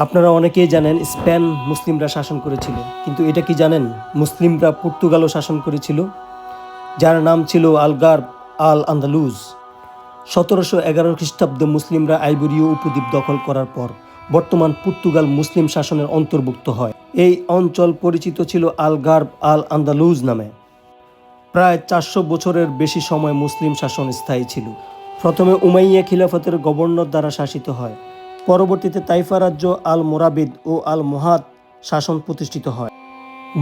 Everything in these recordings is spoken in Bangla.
আপনারা অনেকেই জানেন স্পেন মুসলিমরা শাসন করেছিল, কিন্তু এটা কি জানেন মুসলিমরা পর্তুগালও শাসন করেছিল, যার নাম ছিল আলগার্ব আল আন্দালুস। 1711 খ্রিস্টাব্দে মুসলিমরা আইবেরীয় উপদ্বীপ দখল করার পর বর্তমান পর্তুগাল মুসলিম শাসনের অন্তর্ভুক্ত হয়। এই অঞ্চল পরিচিত ছিল আলগার্ব আল আন্দালুস নামে। প্রায় 400 বছরের বেশি সময় মুসলিম শাসন স্থায়ী ছিল। প্রথমে উমাইয়া খিলাফতের গভর্নর দ্বারা শাসিত হয়। পরবর্তীতে তাইফা রাজ্য আল মোরাবিদ ও আল মোহাদ শাসন প্রতিষ্ঠিত হয়।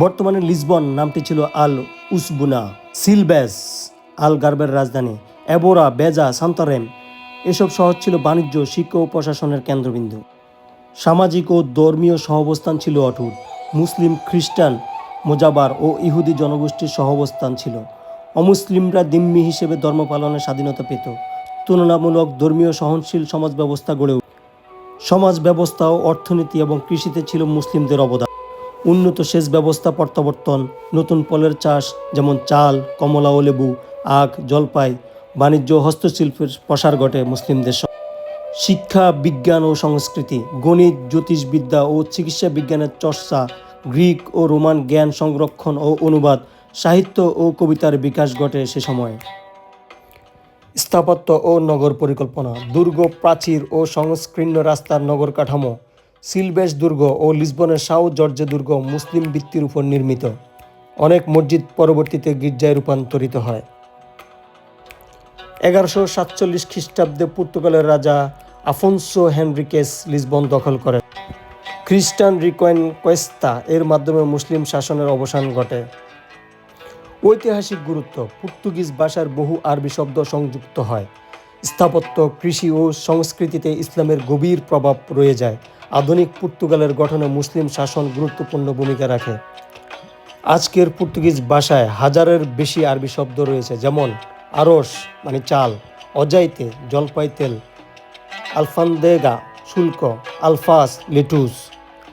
বর্তমানে লিসবন নামটি ছিল আল উসবুনা। সিলবেস আলগার্বের রাজধানী। এবোরা, বেজা, সান্তারেম এসব শহর ছিল বাণিজ্য, শিক্ষা ও প্রশাসনের কেন্দ্রবিন্দু। সামাজিক ও ধর্মীয় সহাবস্থান ছিল অটুট। মুসলিম, খ্রিস্টান, মোজাবার ও ইহুদি জনগোষ্ঠীর সহাবস্থান ছিল। অমুসলিমরা দিম্মি হিসেবে ধর্ম পালনের স্বাধীনতা পেত। তুলনামূলক ধর্মীয় সহনশীল সমাজ ব্যবস্থা গড়ে উঠে। সমাজ ব্যবস্থা ও অর্থনীতি এবং কৃষিতে ছিল মুসলিমদের অবদান। উন্নত সেচ ব্যবস্থা প্রত্যাবর্তন, নতুন ফলের চাষ যেমন চাল, কমলা ও লেবু, আখ, জলপাই, বাণিজ্য ও হস্তশিল্পের প্রসার ঘটে মুসলিমদের। শিক্ষা, বিজ্ঞান ও সংস্কৃতি, গণিত, জ্যোতিষবিদ্যা ও চিকিৎসা বিজ্ঞানের চর্চা, গ্রিক ও রোমান জ্ঞান সংরক্ষণ ও অনুবাদ, সাহিত্য ও কবিতার বিকাশ ঘটে সে সময়ে। স্থাপত্য ও নগর পরিকল্পনা, দুর্গ, প্রাচীর ও সংস্কীর্ণ রাস্তার নগর কাঠামো, সিলবেস দুর্গ ও লিসবনের সাও জর্জে দুর্গ মুসলিম ভিত্তির উপর নির্মিত। অনেক মসজিদ পরবর্তীতে গির্জায় রূপান্তরিত হয়। 1147 খ্রিস্টাব্দে পর্তুগালের রাজা আফোনসো হেনরিকেস লিসবন দখল করেন। খ্রিস্টান রিকনকোয়েস্তা এর মাধ্যমে মুসলিম শাসনের অবসান ঘটে। ঐতিহাসিক গুরুত্ব, পর্তুগিজ ভাষার বহু আরবি শব্দ সংযুক্ত হয়। স্থাপত্য, কৃষি ও সংস্কৃতিতে ইসলামের গভীর প্রভাব রয়ে যায়। আধুনিক পর্তুগালের গঠনে মুসলিম শাসন গুরুত্বপূর্ণ ভূমিকা রাখে। আজকের পর্তুগিজ ভাষায় হাজারের বেশি আরবি শব্দ রয়েছে, যেমন আরস মানে চাল, অজাইতে জলপাই তেল, আলফান্দেগা শুল্ক, আলফাস লেটুস।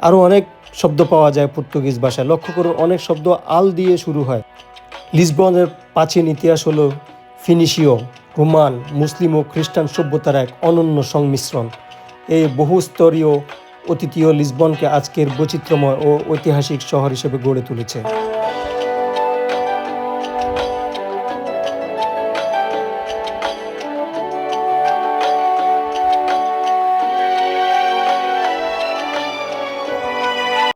আরও অনেক শব্দ পাওয়া যায় পর্তুগিজ ভাষায়। লক্ষ্য করুন, অনেক শব্দ আল দিয়ে শুরু হয়। লিসবনের প্রাচীন ইতিহাস হল ফিনিশীয়, রোমান, মুসলিম ও খ্রিস্টান সভ্যতার এক অনন্য সংমিশ্রণ। এই বহুস্তরীয় অতীতীয় লিসবনকে আজকের বৈচিত্র্যময় ও ঐতিহাসিক শহর হিসেবে গড়ে তুলেছে।